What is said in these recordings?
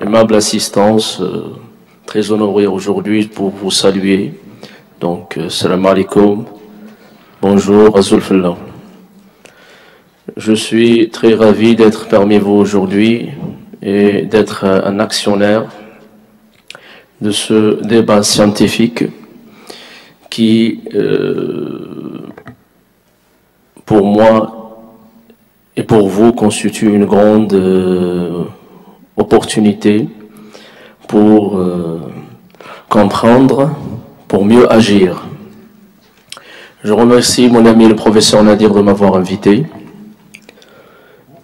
aimable assistance, très honoré aujourd'hui pour vous saluer. Donc, salam alaikum, bonjour, Azul Fillah. Je suis très ravi d'être parmi vous aujourd'hui et d'être un actionnaire de ce débat scientifique qui, pour moi et pour vous, constitue une grande opportunité pour comprendre, pour mieux agir. Je remercie mon ami le professeur Nadir de m'avoir invité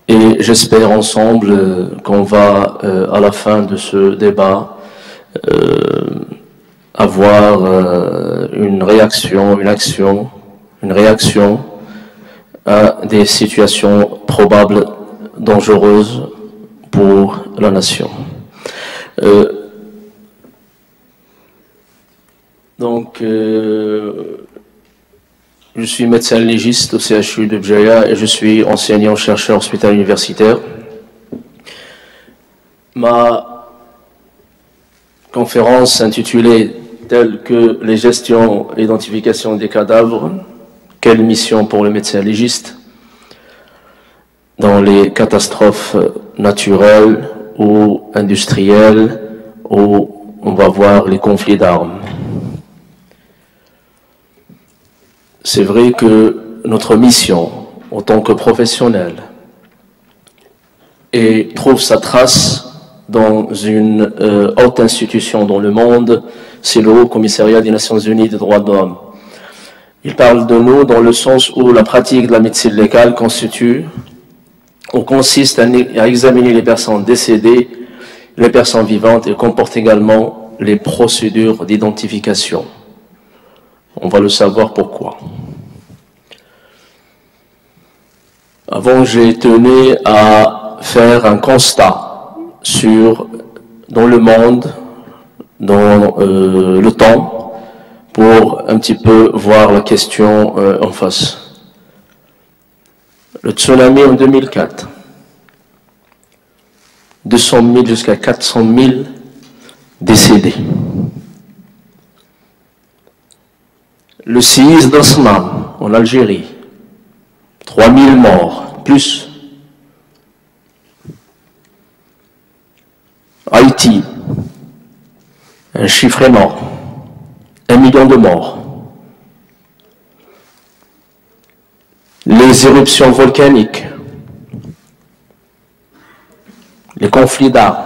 et j'espère ensemble qu'on va, à la fin de ce débat, avoir une réaction, une réaction à des situations probables dangereuses pour la nation. Je suis médecin légiste au CHU de Bjaya et je suis enseignant-chercheur hospitalier universitaire. Ma conférence intitulée telle que les gestions et identification des cadavres, quelle mission pour le médecin légiste dans les catastrophes naturelles ou industrielles où on va voir les conflits d'armes. C'est vrai que notre mission en tant que professionnel et trouve sa trace dans une haute institution dans le monde, c'est le Haut Commissariat des Nations Unies des droits de l'homme. Il parle de nous dans le sens où la pratique de la médecine légale consiste à examiner les personnes décédées, les personnes vivantes et comporte également les procédures d'identification. On va le savoir pourquoi. Avant, j'ai tenu à faire un constat dans le monde, dans le temps, pour un petit peu voir la question en face. Le tsunami en 2004, 200 000 jusqu'à 400 000 décédés. Le séisme d'Osman en Algérie, 3 000 morts, plus. Haïti, un chiffre énorme, 1 million de morts. Les éruptions volcaniques, les conflits d'armes,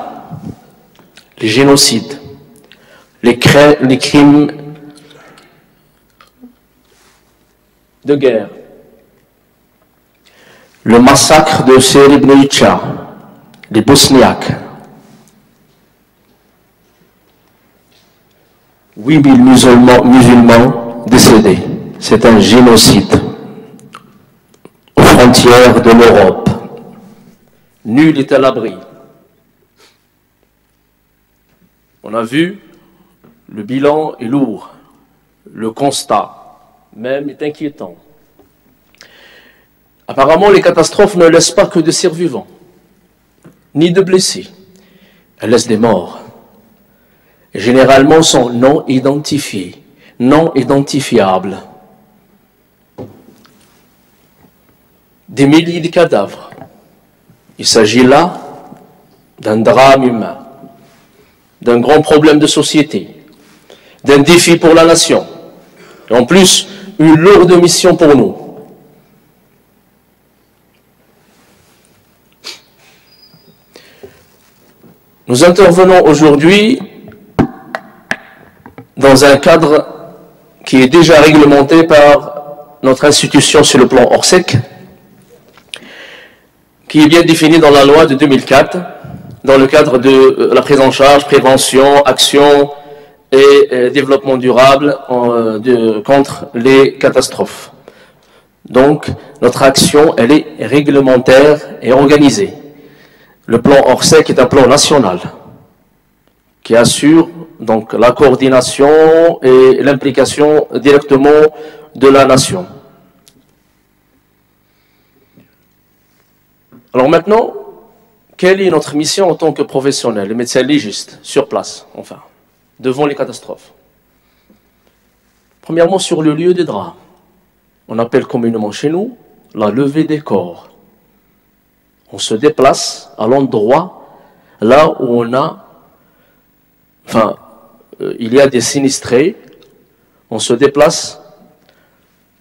les génocides, les crimes de guerre, le massacre de Srebrenica, les Bosniaques, 8 000 musulmans décédés. C'est un génocide aux frontières de l'Europe. Nul n'est à l'abri. On a vu, le bilan est lourd, le constat même est inquiétant. Apparemment, les catastrophes ne laissent pas que de survivants, ni de blessés. Elles laissent des morts. Et généralement, sont non identifiés, non identifiables. Des milliers de cadavres. Il s'agit là d'un drame humain, d'un grand problème de société, d'un défi pour la nation. Et en plus, une lourde mission pour nous. Nous intervenons aujourd'hui dans un cadre qui est déjà réglementé par notre institution sur le plan Orsec, qui est bien défini dans la loi de 2004, dans le cadre de la prise en charge, prévention, action et développement durable contre les catastrophes. Donc, notre action, elle est réglementaire et organisée. Le plan Orsec est un plan national qui assure donc la coordination et l'implication directement de la nation. Alors maintenant, quelle est notre mission en tant que professionnels, les médecins légistes, sur place, enfin, devant les catastrophes? Premièrement, sur le lieu des drames. On appelle communément chez nous la levée des corps. On se déplace à l'endroit là où on a, il y a des sinistrés. On se déplace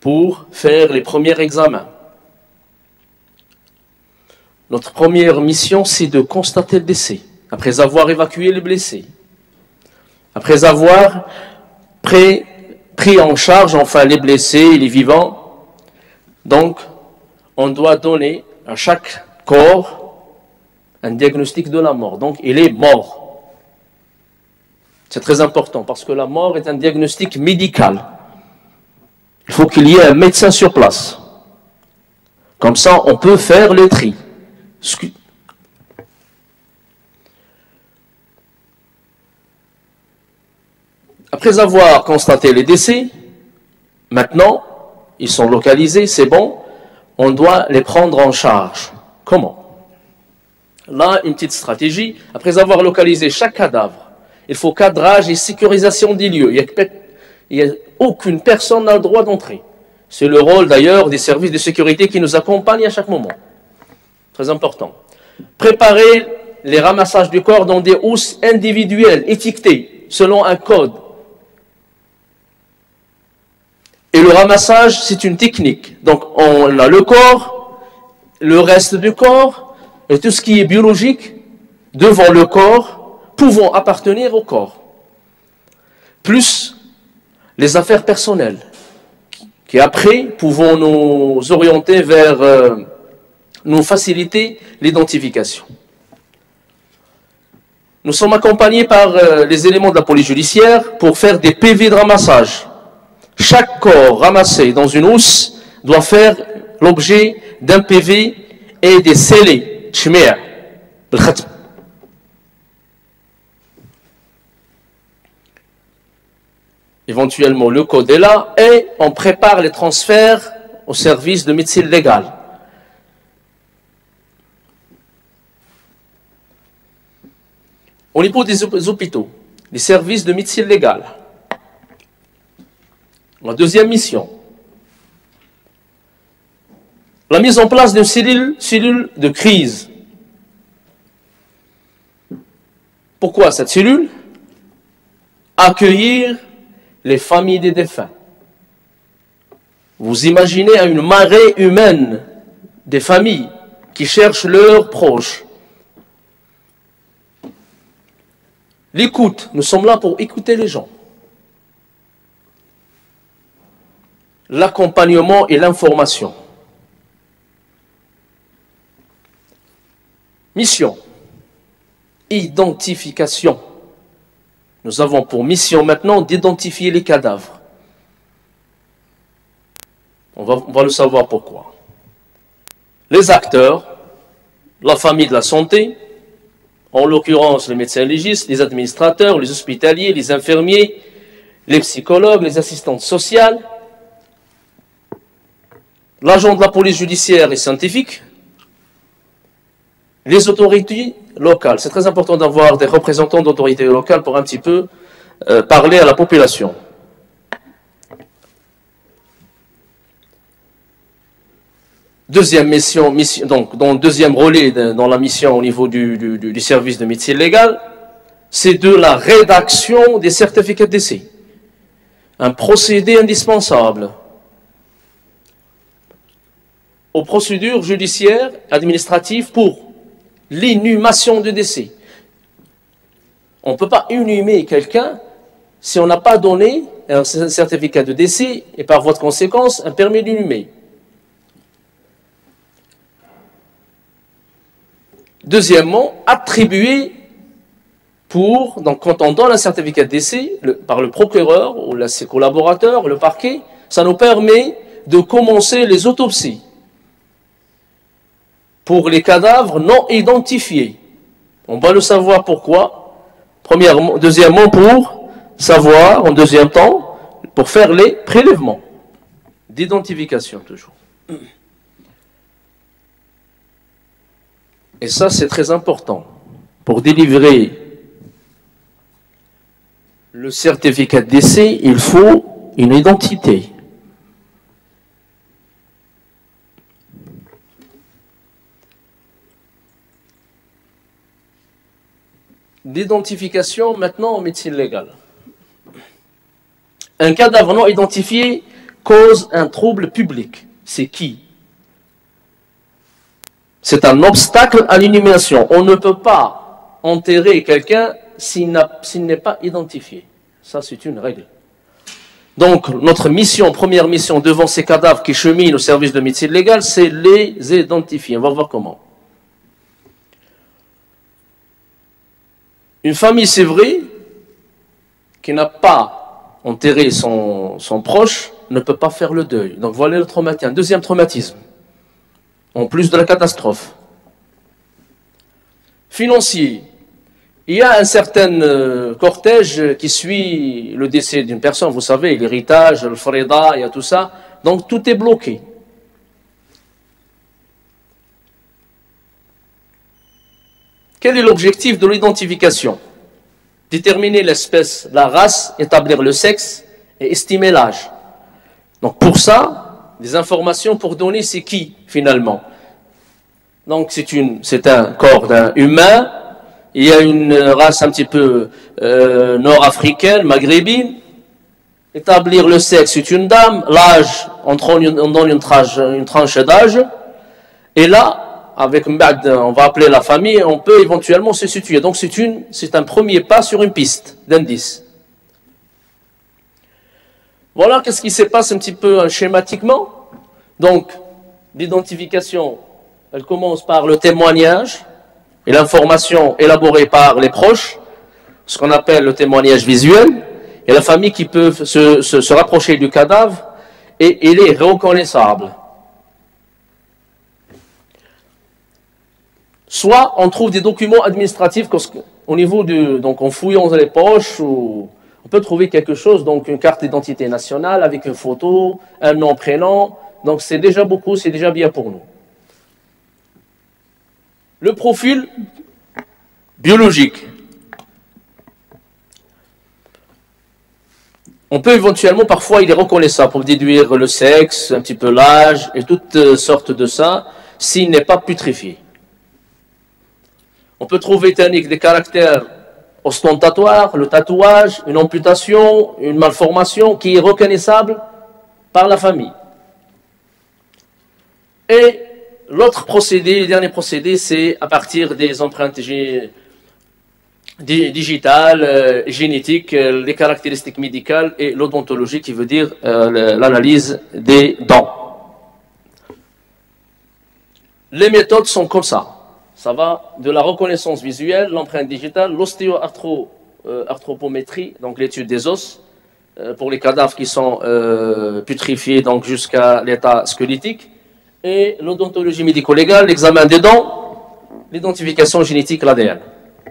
pour faire les premiers examens. Notre première mission, c'est de constater le décès, après avoir évacué les blessés, après avoir pris en charge, enfin, les blessés, les vivants. Donc, on doit donner à chaque corps un diagnostic de la mort. Donc, il est mort. C'est très important, parce que la mort est un diagnostic médical. Il faut qu'il y ait un médecin sur place. Comme ça, on peut faire le tri. Après avoir constaté les décès, maintenant, ils sont localisés, c'est bon, on doit les prendre en charge. Comment? Là, une petite stratégie. Après avoir localisé chaque cadavre, il faut cadrage et sécurisation des lieux. Il n'y a aucune personne n'a le droit d'entrer. C'est le rôle d'ailleurs des services de sécurité qui nous accompagnent à chaque moment. Très important. Préparer les ramassages du corps dans des housses individuelles, étiquetées, selon un code. Et le ramassage, c'est une technique. Donc, on a le corps, le reste du corps, et tout ce qui est biologique, devant le corps, pouvant appartenir au corps. Plus les affaires personnelles, qui après, pouvons nous orienter vers, nous faciliter l'identification. Nous sommes accompagnés par les éléments de la police judiciaire pour faire des PV de ramassage. Chaque corps ramassé dans une housse doit faire l'objet d'un PV et des scellés, tchmir, بالختم. Éventuellement, le code est là et on prépare les transferts au service de médecine légale. Au niveau des hôpitaux, les services de médecine légale. La deuxième mission, la mise en place d'une cellule de crise. Pourquoi cette cellule? Accueillir les familles des défunts. Vous imaginez une marée humaine des familles qui cherchent leurs proches. L'écoute, nous sommes là pour écouter les gens. L'accompagnement et l'information. Mission. Identification. Nous avons pour mission maintenant d'identifier les cadavres. On va le savoir pourquoi. Les acteurs, la famille de la santé, en l'occurrence les médecins légistes, les administrateurs, les hospitaliers, les infirmiers, les psychologues, les assistantes sociales, l'agent de la police judiciaire et scientifique, les autorités locales. C'est très important d'avoir des représentants d'autorités locales pour un petit peu parler à la population. Deuxième mission, donc dans le deuxième relais dans la mission au niveau du service de médecine légale, c'est de la rédaction des certificats de décès. Un procédé indispensable aux procédures judiciaires administratives pour l'inhumation de décès. On ne peut pas inhumer quelqu'un si on n'a pas donné un certificat de décès et par voie de conséquence un permis d'inhumer. Deuxièmement, attribuer donc quand on donne un certificat de décès par le procureur ou ses collaborateurs, le parquet, ça nous permet de commencer les autopsies pour les cadavres non identifiés. On va le savoir pourquoi. Deuxièmement, pour savoir, en deuxième temps, pour faire les prélèvements d'identification toujours. Et ça, c'est très important. Pour délivrer le certificat de décès, il faut une identité. L'identification maintenant en médecine légale. Un cadavre non identifié cause un trouble public. C'est qui? C'est un obstacle à l'inhumation. On ne peut pas enterrer quelqu'un s'il n'est pas identifié. Ça, c'est une règle. Donc, notre mission, première mission devant ces cadavres qui cheminent au service de médecine légale, c'est les identifier. On va voir comment. Une famille, c'est vrai, qui n'a pas enterré son proche, ne peut pas faire le deuil. Donc, voilà le traumatisme. Deuxième traumatisme, en plus de la catastrophe. Financier. Il y a un certain cortège qui suit le décès d'une personne. Vous savez, l'héritage, le farida, il y a tout ça. Donc, tout est bloqué. Quel est l'objectif de l'identification? Déterminer l'espèce, la race, établir le sexe et estimer l'âge. Donc pour ça, des informations pour donner c'est qui finalement. Donc c'est un corps d'un humain, il y a une race un petit peu nord-africaine, maghrébine. Établir le sexe, c'est une dame, l'âge, on donne une tranche d'âge, et là, avec on va appeler la famille, on peut éventuellement se situer. Donc c'est un premier pas sur une piste d'indice. Voilà qu'est-ce qui se passe un petit peu schématiquement. Donc, l'identification, elle commence par le témoignage et l'information élaborée par les proches, ce qu'on appelle le témoignage visuel, et la famille qui peut se rapprocher du cadavre et il est reconnaissable. Soit on trouve des documents administratifs au niveau donc en fouillant dans les poches, ou on peut trouver quelque chose, donc une carte d'identité nationale avec une photo, un nom, prénom. Donc c'est déjà beaucoup, c'est déjà bien pour nous. Le profil biologique. On peut éventuellement, parfois il est reconnaissable pour déduire le sexe, un petit peu l'âge et toutes sortes de ça, s'il n'est pas putréfié. On peut trouver des caractères ostentatoires, le tatouage, une amputation, une malformation qui est reconnaissable par la famille. Et l'autre procédé, le dernier procédé, c'est à partir des empreintes digitales, génétiques, les caractéristiques médicales et l'odontologie qui veut dire l'analyse des dents. Les méthodes sont comme ça. Ça va de la reconnaissance visuelle, l'empreinte digitale, l'ostéoarthropométrie, donc l'étude des os, pour les cadavres qui sont putréfiés donc jusqu'à l'état squelettique, et l'odontologie médico-légale, l'examen des dents, l'identification génétique, l'ADN.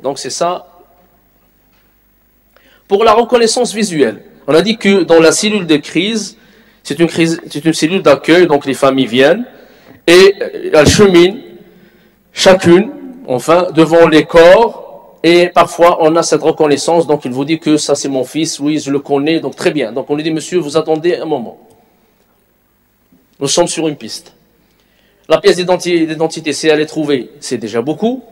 Donc c'est ça. Pour la reconnaissance visuelle, on a dit que dans la cellule de crise, c'est une cellule d'accueil, donc les familles viennent, et elles cheminent, chacune, enfin, devant les corps, et parfois on a cette reconnaissance, donc il vous dit que ça c'est mon fils, oui je le connais, donc très bien. Donc on lui dit monsieur, vous attendez un moment. Nous sommes sur une piste. La pièce d'identité, si elle est trouvée, c'est déjà beaucoup.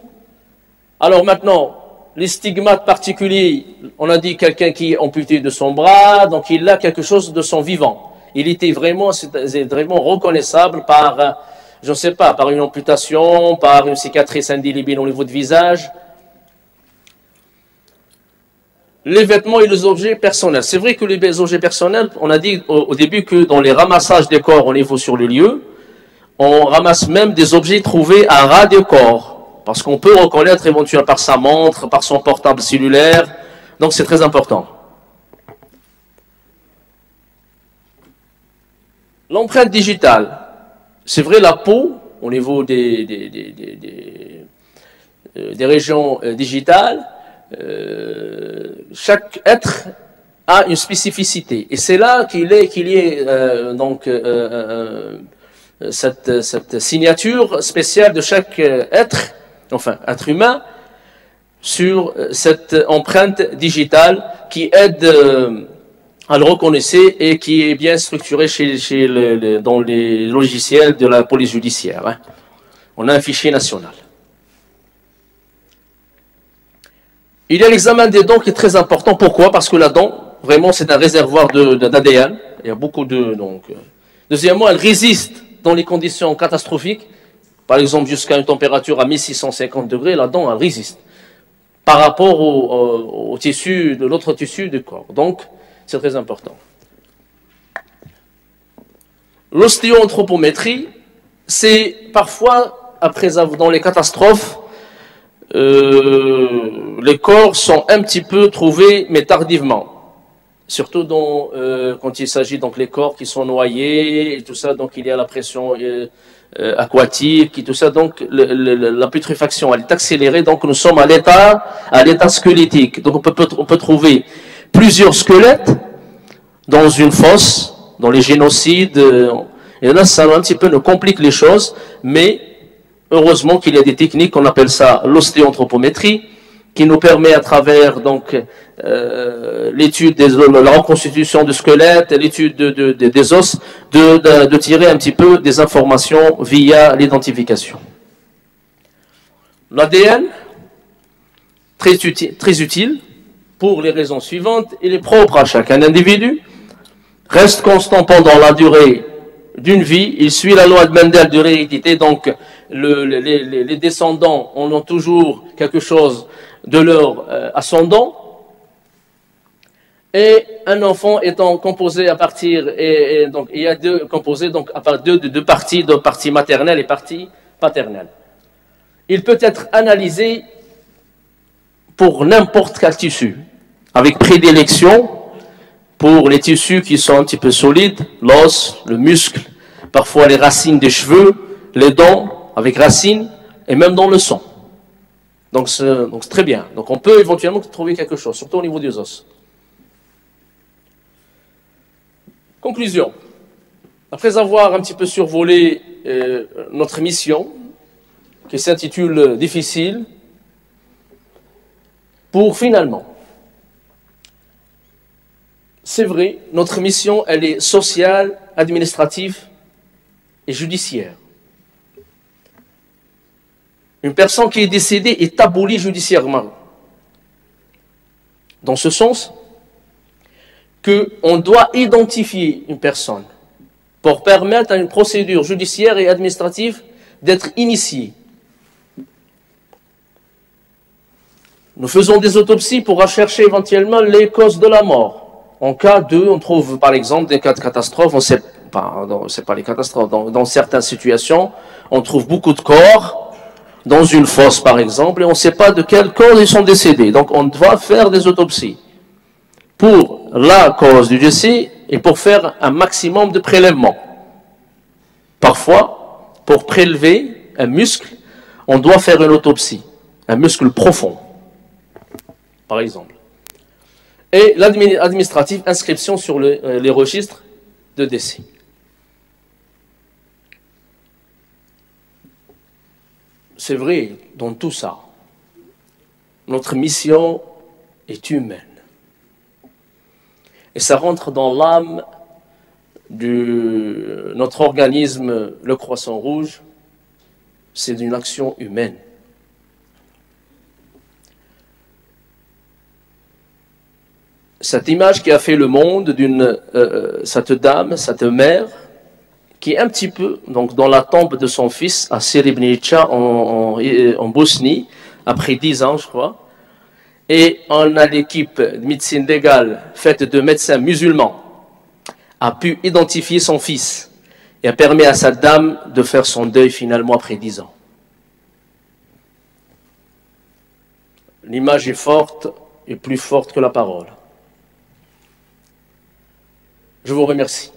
Alors maintenant, les stigmates particuliers, on a dit quelqu'un qui est amputé de son bras, donc il a quelque chose de son vivant. Il était vraiment reconnaissable par je ne sais pas, par une amputation, par une cicatrice indélébile au niveau du visage. Les vêtements et les objets personnels. C'est vrai que les objets personnels, on a dit au début que dans les ramassages des corps au niveau sur le lieu, on ramasse même des objets trouvés à ras de corps. Parce qu'on peut reconnaître éventuellement par sa montre, par son portable cellulaire. Donc c'est très important. L'empreinte digitale. C'est vrai, la peau, au niveau des régions digitales, chaque être a une spécificité. Et c'est là qu'il y ait cette signature spéciale de chaque être enfin être humain, sur cette empreinte digitale qui aide à le reconnaître et qui est bien structurée dans les logiciels de la police judiciaire. Hein. On a un fichier national. Il y a l'examen des dents qui est très important. Pourquoi? Parce que la dent, vraiment, c'est un réservoir d'ADN. Il y a beaucoup de... Donc, deuxièmement, elle résiste dans les conditions catastrophiques. Par exemple, jusqu'à une température à 1650 degrés, la dent, elle résiste par rapport au tissu, de l'autre tissu du corps. Donc, c'est très important. L'ostéoanthropométrie, c'est parfois, dans les catastrophes, les corps sont un petit peu trouvés, mais tardivement. Surtout quand il s'agit donc les corps qui sont noyés et tout ça, donc il y a la pression aquatique et tout ça, donc la putréfaction elle est accélérée, donc nous sommes à l'état squelettique. Donc on peut trouver plusieurs squelettes dans une fosse, dans les génocides. Et là, ça un petit peu nous complique les choses, mais heureusement qu'il y a des techniques, on appelle ça l'ostéoanthropométrie, qui nous permet à travers donc l'étude la reconstitution du squelette, l'étude des os, de tirer un petit peu des informations via l'identification. L'ADN, très utile pour les raisons suivantes. Il est propre à chacun individu, reste constant pendant la durée d'une vie, il suit la loi de Mendel de l'hérédité, donc les descendants ont toujours quelque chose de leur ascendant, et un enfant étant composé à partir, et donc il y a composé donc à partir de deux parties maternelle et partie paternelle. Il peut être analysé pour n'importe quel tissu, avec prédilection pour les tissus qui sont un petit peu solides, l'os, le muscle, parfois les racines des cheveux, les dents avec racines, et même dans le sang. Donc c'est très bien. Donc on peut éventuellement trouver quelque chose, surtout au niveau des os. Conclusion. Après avoir un petit peu survolé notre mission, qui s'intitule « Difficile », pour finalement, c'est vrai, notre mission, elle est sociale, administrative et judiciaire. Une personne qui est décédée est abolie judiciairement. Dans ce sens qu'on doit identifier une personne pour permettre à une procédure judiciaire et administrative d'être initiée. Nous faisons des autopsies pour rechercher éventuellement les causes de la mort. En cas on trouve par exemple des cas de catastrophe, on sait pas, c'est pas les catastrophes, dans certaines situations, on trouve beaucoup de corps dans une fosse par exemple, et on ne sait pas de quelle cause ils sont décédés. Donc on doit faire des autopsies pour la cause du décès et pour faire un maximum de prélèvements. Parfois, pour prélever un muscle, on doit faire une autopsie, un muscle profond, par exemple. Et l'administratif, inscription sur les registres de décès. C'est vrai, dans tout ça, notre mission est humaine. Et ça rentre dans l'âme de notre organisme, le Croissant Rouge. C'est une action humaine. Cette image qui a fait le monde d'une cette dame, cette mère, qui est un petit peu donc, dans la tombe de son fils à Srebrenica en Bosnie, après 10 ans, je crois. Et on a l'équipe de médecine légale faite de médecins musulmans a pu identifier son fils et a permis à cette dame de faire son deuil finalement après 10 ans. L'image est forte et plus forte que la parole. Je vous remercie.